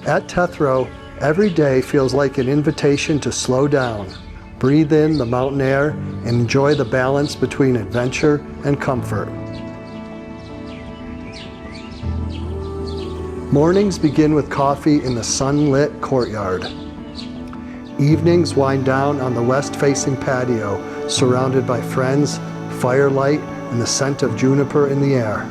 At Tetherow, every day feels like an invitation to slow down, breathe in the mountain air, and enjoy the balance between adventure and comfort. Mornings begin with coffee in the sunlit courtyard. Evenings wind down on the west-facing patio, surrounded by friends, firelight, and the scent of juniper in the air.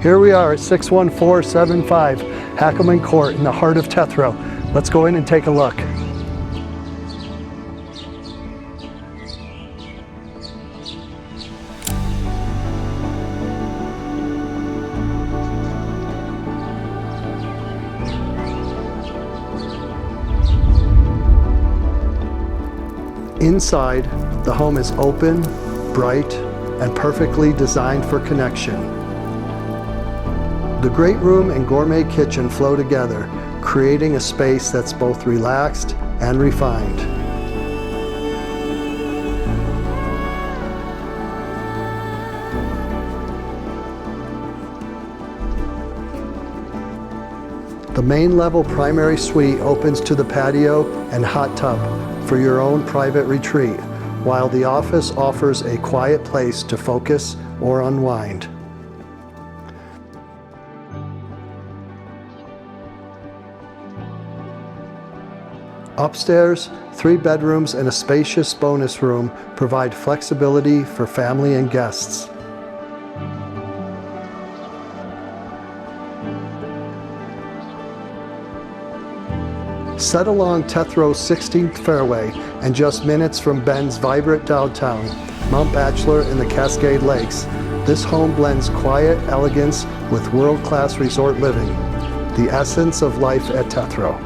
Here we are at 61475 Hackleman Court in the heart of Tetherow. Let's go in and take a look. Inside, the home is open, bright, and perfectly designed for connection. The great room and gourmet kitchen flow together, creating a space that's both relaxed and refined. The main level primary suite opens to the patio and hot tub for your own private retreat, while the office offers a quiet place to focus or unwind. Upstairs, 3 bedrooms and a spacious bonus room provide flexibility for family and guests. Set along Tetherow's 16th fairway and just minutes from Bend's vibrant downtown, Mount Bachelor and the Cascade Lakes, this home blends quiet elegance with world-class resort living, the essence of life at Tetherow.